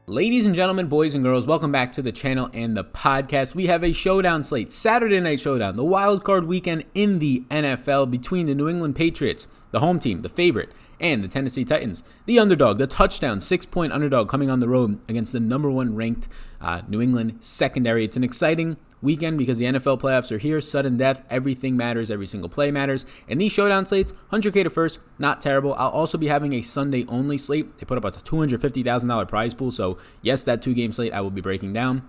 Ladies and gentlemen, boys and girls, welcome back to the channel and the podcast. We have a showdown slate, Saturday night showdown, the wild card weekend in the NFL between the New England Patriots, the home team, the favorite, and the Tennessee Titans, the underdog, the touchdown, 6-point underdog coming on the road against the number one ranked New England secondary. It's an exciting weekend because the NFL playoffs are here, sudden death, everything matters, every single play matters, and these showdown slates, 100K to first, not terrible. I'll also be having a Sunday only slate. They put up a $250,000 prize pool, so yes, that 2-game slate I will be breaking down.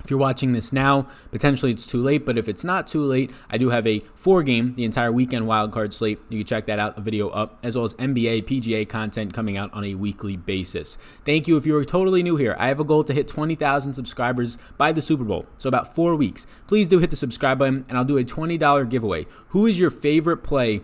If you're watching this now, potentially it's too late, but if it's not too late, I do have a 4-game, the entire weekend wildcard slate. You can check that out, a video up, as well as NBA, PGA content coming out on a weekly basis. Thank you if you're totally new here. I have a goal to hit 20,000 subscribers by the Super Bowl, so about 4 weeks. Please do hit the subscribe button, and I'll do a $20 giveaway. Who is your favorite play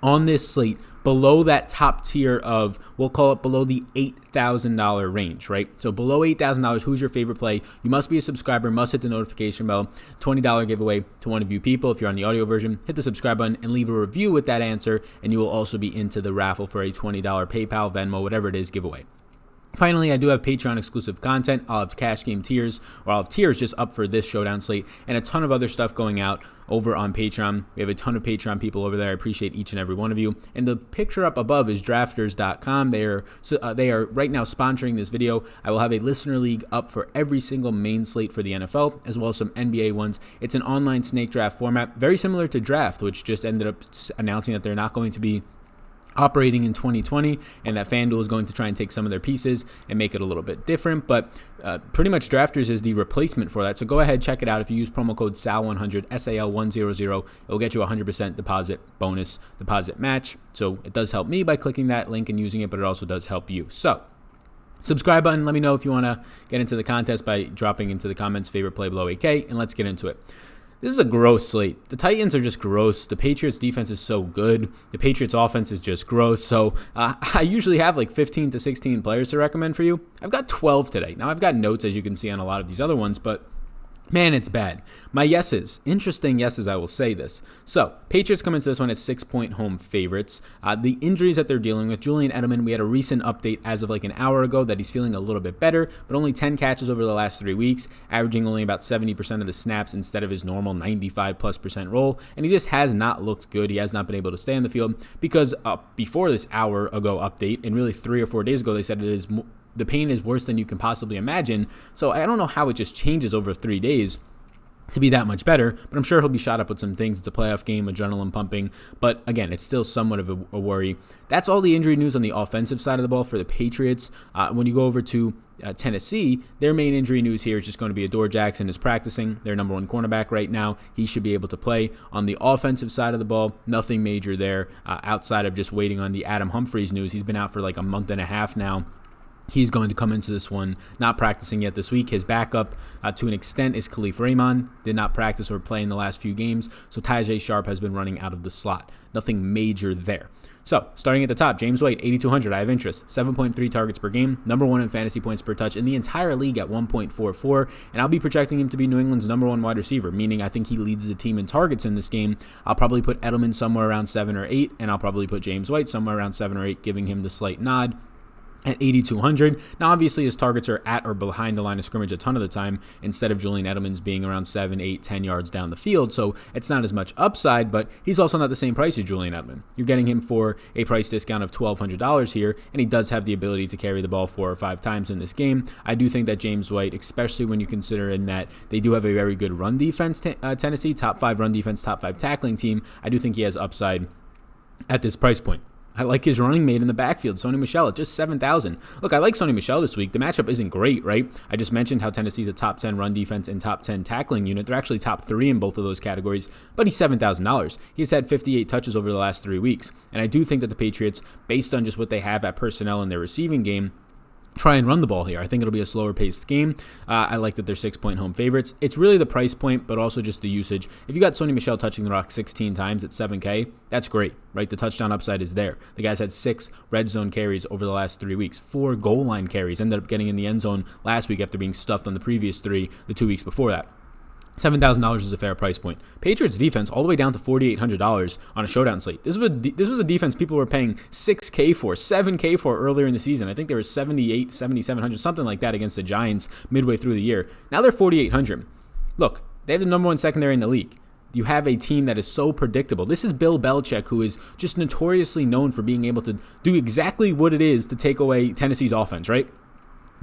on this slate below that top tier of, we'll call it below the $8,000 range, right? So below $8,000, who's your favorite play? You must be a subscriber, must hit the notification bell. $20 giveaway to one of you people. If you're on the audio version, hit the subscribe button and leave a review with that answer, and you will also be into the raffle for a $20 PayPal, Venmo, whatever it is, giveaway. Finally, I do have Patreon exclusive content. I'll have cash game tiers, or I'll have tiers just up for this showdown slate, and a ton of other stuff going out over on Patreon. We have a ton of Patreon people over there. I appreciate each and every one of you. And the picture up above is drafters.com. They are right now sponsoring this video. I will have a listener league up for every single main slate for the NFL, as well as some NBA ones. It's an online snake draft format, very similar to Draft, which just ended up announcing that they're not going to be operating in 2020, and that FanDuel is going to try and take some of their pieces and make it a little bit different, but pretty much Drafters is the replacement for that. So go ahead, check it out. If you use promo code SAL100, SAL100, it'll get you a 100% deposit bonus, deposit match. So it does help me by clicking that link and using it, but it also does help you. So subscribe button. Let me know if you want to get into the contest by dropping into the comments favorite play below 8K, and let's get into it. This is a gross slate. The Titans are just gross. The Patriots defense is so good. The Patriots offense is just gross. So I usually have like 15 to 16 players to recommend for you. I've got 12 today. Now I've got notes, as you can see on a lot of these other ones, but man, it's bad. My yeses, interesting yeses, I will say this. So, Patriots come into this one as 6-point home favorites. The injuries that they're dealing with, Julian Edelman, we had a recent update as of like an hour ago that he's feeling a little bit better, but only 10 catches over the last 3 weeks, averaging only about 70% of the snaps instead of his normal 95+% role, and he just has not looked good. He has not been able to stay on the field because before this hour ago update, and really 3 or 4 days ago, they said the pain is worse than you can possibly imagine. So I don't know how it just changes over 3 days to be that much better, but I'm sure he'll be shot up with some things. It's a playoff game, adrenaline pumping, but again, it's still somewhat of a worry. That's all the injury news on the offensive side of the ball for the Patriots. When you go over to Tennessee, their main injury news here is just going to be Adore Jackson is practicing, their number one cornerback right now. He should be able to play. On the offensive side of the ball, nothing major there outside of just waiting on the Adam Humphries news. He's been out for like a month and a half now. He's going to come into this one not practicing yet this week. His backup, to an extent, is Khalif Raymond. Did not practice or play in the last few games, so Tajay Sharp has been running out of the slot. Nothing major there. So, starting at the top, James White, 8,200. I have interest. 7.3 targets per game. Number one in fantasy points per touch in the entire league at 1.44. And I'll be projecting him to be New England's number one wide receiver, meaning I think he leads the team in targets in this game. I'll probably put Edelman somewhere around 7 or 8, and I'll probably put James White somewhere around 7 or 8, giving him the slight nod at 8,200. Now, obviously, his targets are at or behind the line of scrimmage a ton of the time, instead of Julian Edelman's being around 7, 8, 10 yards down the field. So it's not as much upside, but he's also not the same price as Julian Edelman. You're getting him for a price discount of $1,200 here, and he does have the ability to carry the ball 4 or 5 times in this game. I do think that James White, especially when you consider in that they do have a very good run defense, Tennessee, top 5 run defense, top 5 tackling team, I do think he has upside at this price point. I like his running mate in the backfield, Sony Michel, at just 7,000. Look, I like Sony Michel this week. The matchup isn't great, right? I just mentioned how Tennessee's a top 10 run defense and top 10 tackling unit. They're actually top 3 in both of those categories, but he's $7,000. He's had 58 touches over the last 3 weeks. And I do think that the Patriots, based on just what they have at personnel in their receiving game, try and run the ball here. I think it'll be a slower paced game. I like that they're 6-point home favorites. It's really the price point, but also just the usage. If you got Sony Michel touching the rock 16 times at 7K, that's great, right? The touchdown upside is there. The guy's had 6 red zone carries over the last 3 weeks, 4 goal line carries, ended up getting in the end zone last week after being stuffed on the previous 3, the 2 weeks before that. $7,000 is a fair price point. Patriots defense all the way down to $4,800 on a showdown slate. This was a defense people were paying $6K for, $7K for earlier in the season. I think they were $7,800, $7,700, something like that against the Giants midway through the year. Now they're $4,800. Look, they have the number one secondary in the league. You have a team that is so predictable. This is Bill Belichick, who is just notoriously known for being able to do exactly what it is to take away Tennessee's offense, right?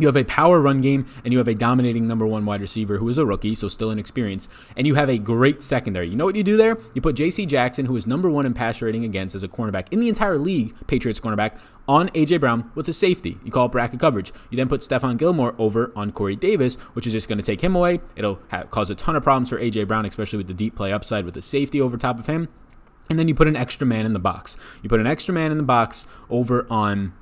You have a power run game, and you have a dominating number one wide receiver who is a rookie, so still inexperienced, and you have a great secondary. You know what you do there? You put J.C. Jackson, who is number one in pass rating against as a cornerback in the entire league, Patriots cornerback, on A.J. Brown with a safety. You call it bracket coverage. You then put Stephon Gilmore over on Corey Davis, which is just going to take him away. It'll cause a ton of problems for A.J. Brown, especially with the deep play upside with the safety over top of him. And then you put an extra man in the box. You put an extra man in the box over on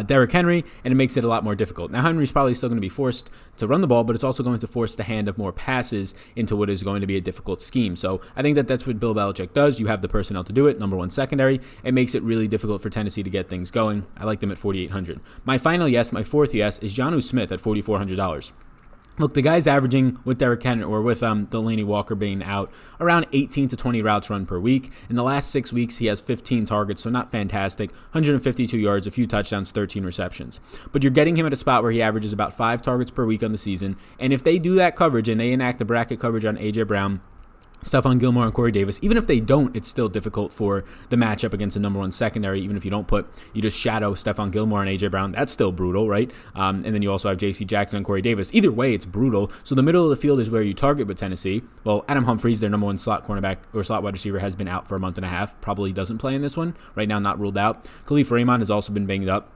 Derrick Henry, and it makes it a lot more difficult. Now, Henry's probably still going to be forced to run the ball, but it's also going to force the hand of more passes into what is going to be a difficult scheme. So I think that's what Bill Belichick does. You have the personnel to do it. Number one secondary. It makes it really difficult for Tennessee to get things going. I like them at $4,800. My final yes, my fourth yes, is Jonnu Smith at $4,400. Look, the guy's averaging with Derrick Henry or with Delaney Walker being out around 18 to 20 routes run per week. In the last 6 weeks, he has 15 targets, so not fantastic. 152 yards, a few touchdowns, 13 receptions. But you're getting him at a spot where he averages about 5 targets per week on the season. And if they do that coverage and they enact the bracket coverage on A.J. Brown, Stephon Gilmore and Corey Davis, even if they don't, it's still difficult for the matchup against the number one secondary. Even if you just shadow Stephon Gilmore and A.J. Brown, that's still brutal, right? And then you also have J.C. Jackson and Corey Davis. Either way, it's brutal. So the middle of the field is where you target with Tennessee. Well, Adam Humphries, their number one slot cornerback or slot wide receiver, has been out for a month and a half. Probably doesn't play in this one. Right now, not ruled out. Khalif Raymond has also been banged up.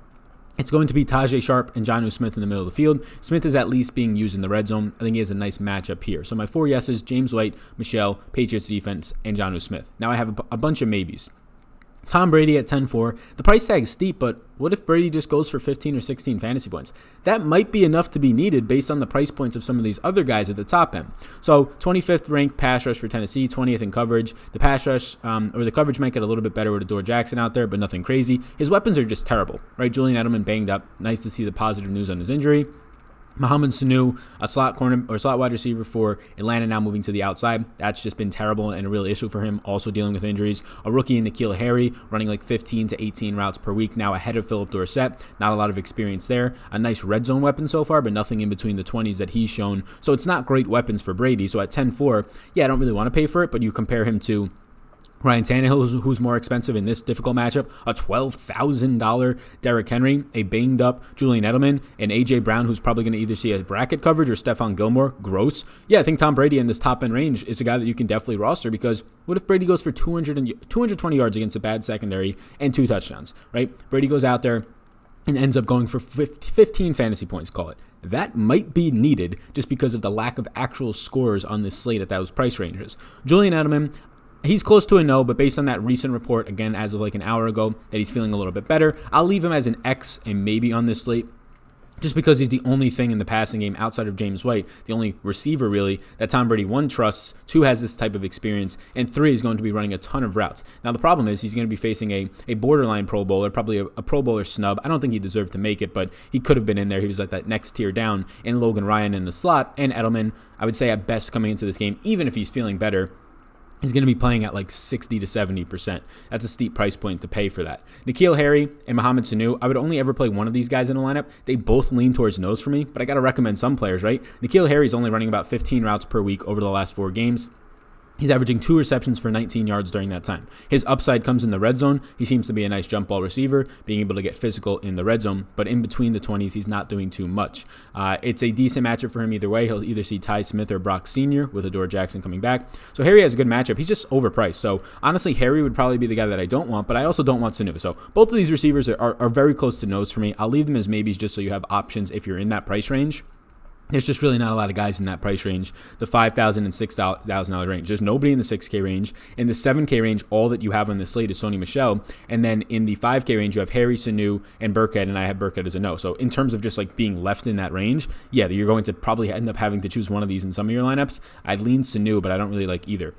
It's going to be Tajay Sharp and Jonnu Smith in the middle of the field. Smith is at least being used in the red zone. I think he has a nice matchup here. So my 4 yeses, James White, Michelle, Patriots defense, and Jonnu Smith. Now I have a bunch of maybes. Tom Brady at 10-4. The price tag is steep, but what if Brady just goes for 15 or 16 fantasy points? That might be enough to be needed based on the price points of some of these other guys at the top end. So 25th ranked pass rush for Tennessee, 20th in coverage. The pass rush or the coverage might get a little bit better with Adore Jackson out there, but nothing crazy. His weapons are just terrible, right? Julian Edelman banged up. Nice to see the positive news on his injury. Mohamed Sanu, a slot corner or slot wide receiver for Atlanta, now moving to the outside. That's just been terrible and a real issue for him. Also dealing with injuries. A rookie in N'Keal Harry, running like 15 to 18 routes per week, now ahead of Philip Dorsett. Not a lot of experience there. A nice red zone weapon so far, but nothing in between the 20s that he's shown. So it's not great weapons for Brady. So at 10-4, yeah, I don't really want to pay for it, but you compare him to Ryan Tannehill, who's more expensive in this difficult matchup, a $12,000 Derrick Henry, a banged-up Julian Edelman, and A.J. Brown, who's probably going to either see a bracket coverage or Stephon Gilmore, gross. Yeah, I think Tom Brady in this top-end range is a guy that you can definitely roster because what if Brady goes for 220 yards against a bad secondary and 2 touchdowns, right? Brady goes out there and ends up going for 15 fantasy points, call it. That might be needed just because of the lack of actual scorers on this slate at those price ranges. Julian Edelman, he's close to a no, but based on that recent report, again, as of like an hour ago, that he's feeling a little bit better, I'll leave him as an X and maybe on this slate, just because he's the only thing in the passing game outside of James White, the only receiver really that Tom Brady, 1, trusts, 2, has this type of experience, and 3, is going to be running a ton of routes. Now the problem is he's going to be facing a borderline Pro Bowler, probably a Pro Bowler snub. I don't think he deserved to make it, but he could have been in there. He was like that next tier down, and Logan Ryan in the slot, and Edelman, I would say at best coming into this game, even if he's feeling better, he's going to be playing at like 60 to 70%. That's a steep price point to pay for that. N'Keal Harry and Mohamed Sanu, I would only ever play one of these guys in a lineup. They both lean towards nose for me, but I got to recommend some players, right? N'Keal Harry's only running about 15 routes per week over the last 4 games. He's averaging 2 receptions for 19 yards during that time. His upside comes in the red zone. He seems to be a nice jump ball receiver, being able to get physical in the red zone, but in between the 20s, he's not doing too much. It's a decent matchup for him either way. He'll either see Ty Smith or Brock Sr. with Adore Jackson coming back. So Harry has a good matchup. He's just overpriced. So honestly, Harry would probably be the guy that I don't want, but I also don't want Sanu. So both of these receivers are very close to nose for me. I'll leave them as maybes just so you have options if you're in that price range. There's just really not a lot of guys in that price range, the $5,000 and $6,000 range. There's nobody in the 6K range. In the 7K range, all that you have on the slate is Sony Michel. And then in the 5K range, you have Harry, Sanu, and Burkhead, and I have Burkhead as a no. So in terms of just like being left in that range, yeah, you're going to probably end up having to choose one of these in some of your lineups. I'd lean Sanu, but I don't really like either.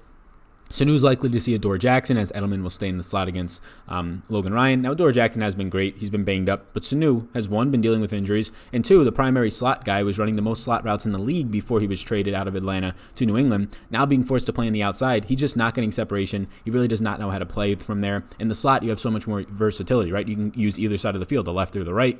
Sanu's likely to see Adore Jackson, as Edelman will stay in the slot against Logan Ryan. Now, Adore Jackson has been great. He's been banged up. But Sanu has, one, been dealing with injuries, and two, the primary slot guy was running the most slot routes in the league before he was traded out of Atlanta to New England. Now being forced to play on the outside, he's just not getting separation. He really does not know how to play from there. In the slot, you have so much more versatility, right? You can use either side of the field, the left or the right.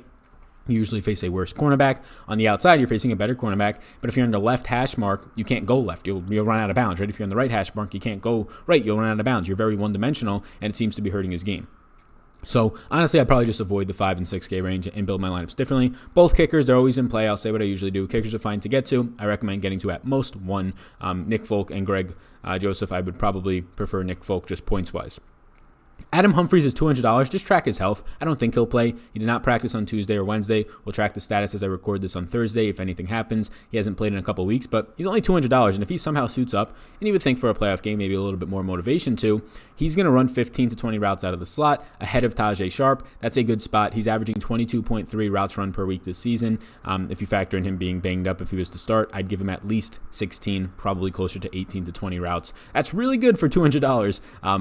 You usually face a worse cornerback. On the outside, you're facing a better cornerback. But if you're on the left hash mark, you can't go left. You'll run out of bounds, right? If you're on the right hash mark, you can't go right. You'll run out of bounds. You're very one-dimensional, and it seems to be hurting his game. So, honestly, I'd probably just avoid the 5 and 6K range and build my lineups differently. Both kickers, they're always in play. I'll say what I usually do. Kickers are fine to get to. I recommend getting to at most one. Nick Folk and Greg Joseph, I would probably prefer Nick Folk just points-wise. Adam Humphries is $200. Just track his health. I don't think he'll play. He did not practice on Tuesday or Wednesday. We'll track the status as I record this on Thursday if anything happens. He hasn't played in a couple weeks, but he's only $200. And if he somehow suits up, and you would think for a playoff game, maybe a little bit more motivation too, he's going to run 15 to 20 routes out of the slot ahead of Tajay Sharp. That's a good spot. He's averaging 22.3 routes run per week this season. If you factor in him being banged up, if he was to start, I'd give him at least 16, probably closer to 18 to 20 routes. That's really good for $200,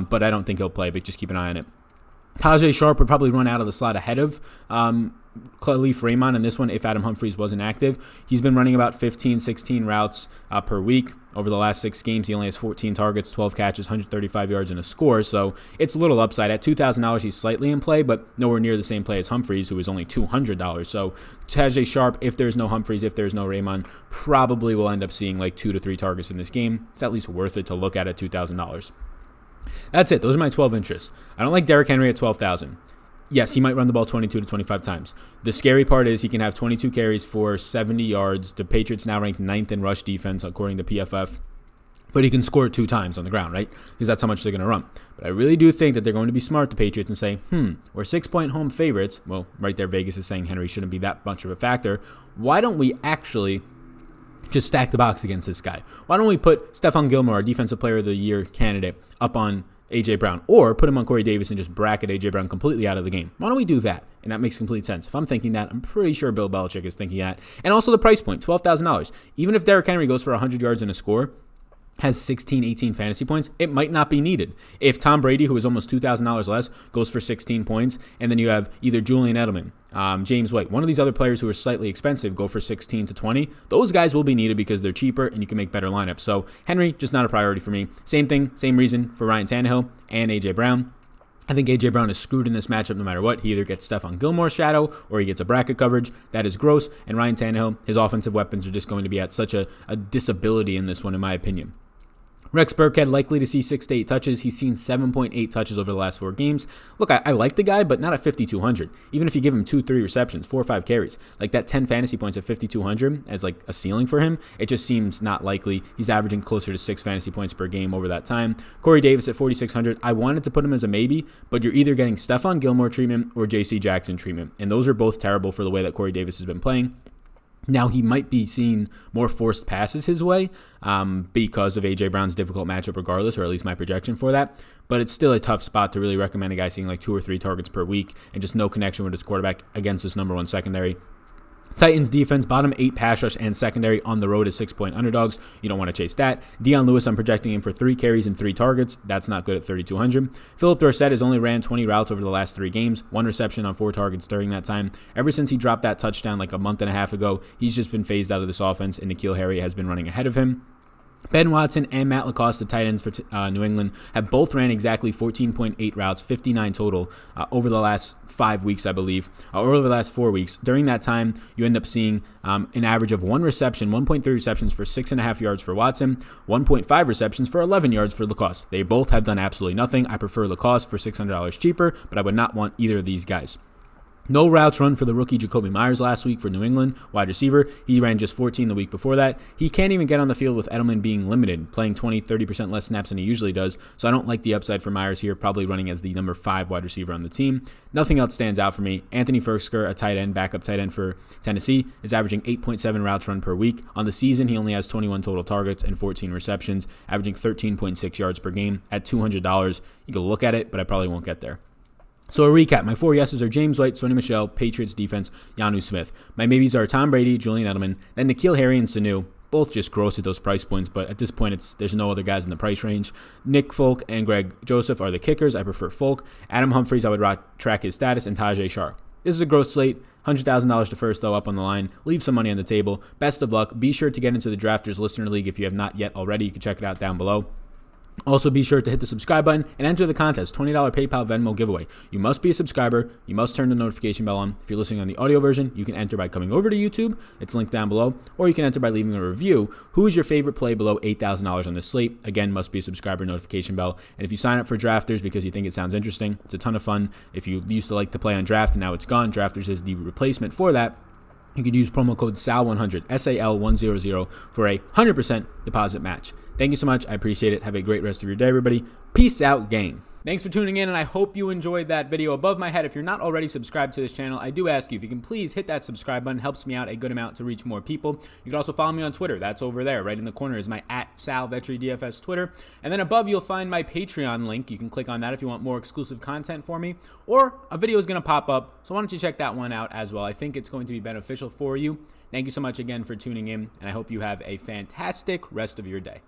but I don't think he'll play, but just keep an eye on it. Tajay Sharp would probably run out of the slot ahead of Khalif Raymond in this one if Adam Humphries wasn't active. He's been running about 15, 16 routes per week. Over the last 6 games, he only has 14 targets, 12 catches, 135 yards, and a score. So it's a little upside. At $2,000, he's slightly in play, but nowhere near the same play as Humphries, who is only $200. So Tajay Sharp, if there's no Humphries, if there's no Raymond, probably will end up seeing like 2 to 3 targets in this game. It's at least worth it to look at $2,000. That's it. Those are my 12 interests. I don't like Derrick Henry at $12,000. Yes, he might run the ball 22 to 25 times. The scary part is he can have 22 carries for 70 yards. The Patriots now ranked 9th in rush defense, according to PFF. But he can score 2 times on the ground, right? Because that's how much they're going to run. But I really do think that they're going to be smart, the Patriots, and say, we're 6-point home favorites. Well, right there, Vegas is saying Henry shouldn't be that much of a factor. Why don't we actually just stack the box against this guy? Why don't we put Stephon Gilmore, our Defensive Player of the Year candidate, up on A.J. Brown, or put him on Corey Davis and just bracket A.J. Brown completely out of the game? Why don't we do that? And that makes complete sense. If I'm thinking that, I'm pretty sure Bill Belichick is thinking that. And also the price point, $12,000. Even if Derrick Henry goes for 100 yards and a score, has 16, 18 fantasy points, it might not be needed. If Tom Brady, who is almost $2,000 less, goes for 16 points, and then you have either Julian Edelman, James White, one of these other players who are slightly expensive, go for 16 to 20, those guys will be needed because they're cheaper and you can make better lineups. So Henry, just not a priority for me. Same thing, same reason for Ryan Tannehill and A.J. Brown. I think A.J. Brown is screwed in this matchup no matter what. He either gets Stephon Gilmore's shadow or he gets a bracket coverage. That is gross. And Ryan Tannehill, his offensive weapons are just going to be at such a disability in this one, in my opinion. Rex Burkhead likely to see 6 to 8 touches. He's seen 7.8 touches over the last 4 games. Look, I like the guy, but not at 5,200. Even if you give him 2-3 receptions, 4 or 5 carries, like that 10 fantasy points at 5,200 as like a ceiling for him, it just seems not likely. He's averaging closer to 6 fantasy points per game over that time. Corey Davis at 4,600. I wanted to put him as a maybe, but you're either getting Stephon Gilmore treatment or J.C. Jackson treatment, and those are both terrible for the way that Corey Davis has been playing. Now, he might be seeing more forced passes his way because of A.J. Brown's difficult matchup regardless, or at least my projection for that. But it's still a tough spot to really recommend a guy seeing like 2 or 3 targets per week and just no connection with his quarterback against this number 1 secondary. Titans defense, bottom 8 pass rush and secondary on the road as 6-point underdogs. You don't want to chase that. Dion Lewis, I'm projecting him for 3 carries and 3 targets. That's not good at 3,200. Philip Dorsett has only ran 20 routes over the last 3 games, 1 reception on 4 targets during that time. Ever since he dropped that touchdown like a month and a half ago, he's just been phased out of this offense, and N'Keal Harry has been running ahead of him. Ben Watson and Matt LaCoste, the tight ends for New England, have both ran exactly 14.8 routes, 59 total, over the last 5 weeks, I believe, or over the last 4 weeks. During that time, you end up seeing an average of 1 reception, 1.3 receptions for 6.5 yards for Watson, 1.5 receptions for 11 yards for LaCoste. They both have done absolutely nothing. I prefer LaCoste for $600 cheaper, but I would not want either of these guys. No routes run for the rookie Jacoby Myers last week for New England, wide receiver. He ran just 14 the week before that. He can't even get on the field with Edelman being limited, playing 20-30% less snaps than he usually does. So I don't like the upside for Myers here, probably running as the number 5 wide receiver on the team. Nothing else stands out for me. Anthony Firkser, a tight end, backup tight end for Tennessee, is averaging 8.7 routes run per week. On the season, he only has 21 total targets and 14 receptions, averaging 13.6 yards per game at $200. You can look at it, but I probably won't get there. So a recap, my 4 yeses are James White, Sony Michel, Patriots defense, Jonnu Smith. My maybes are Tom Brady, Julian Edelman, then N'Keal Harry and Sanu. both just gross at those price points, but at this point, there's no other guys in the price range. Nick Folk and Greg Joseph are the kickers. I prefer Folk. Adam Humphries, I would track his status, and Tajay Sharp. This is a gross slate. $100,000 to first, though, up on the line. Leave some money on the table. Best of luck. Be sure to get into the Drafters Listener League if you have not yet already. You can check it out down below. Also, be sure to hit the subscribe button and enter the contest, $20 PayPal Venmo giveaway. You must be a subscriber. You must turn the notification bell on. If you're listening on the audio version, you can enter by coming over to YouTube. It's linked down below. Or you can enter by leaving a review. Who is your favorite play below $8,000 on this slate? Again, must be a subscriber, notification bell. And if you sign up for Drafters because you think it sounds interesting, it's a ton of fun. If you used to like to play on Draft and now it's gone, Drafters is the replacement for that. You could use promo code SAL100, SAL100, for a 100% deposit match. Thank you so much. I appreciate it. Have a great rest of your day, everybody. Peace out, gang. Thanks for tuning in, and I hope you enjoyed that video. Above my head, if you're not already subscribed to this channel, I do ask you if you can please hit that subscribe button. Helps me out a good amount to reach more people. You can also follow me on Twitter. That's over there. Right in the corner is my @SalVetriDFS Twitter. And then above, you'll find my Patreon link. You can click on that if you want more exclusive content for me. Or a video is going to pop up, so why don't you check that one out as well. I think it's going to be beneficial for you. Thank you so much again for tuning in, and I hope you have a fantastic rest of your day.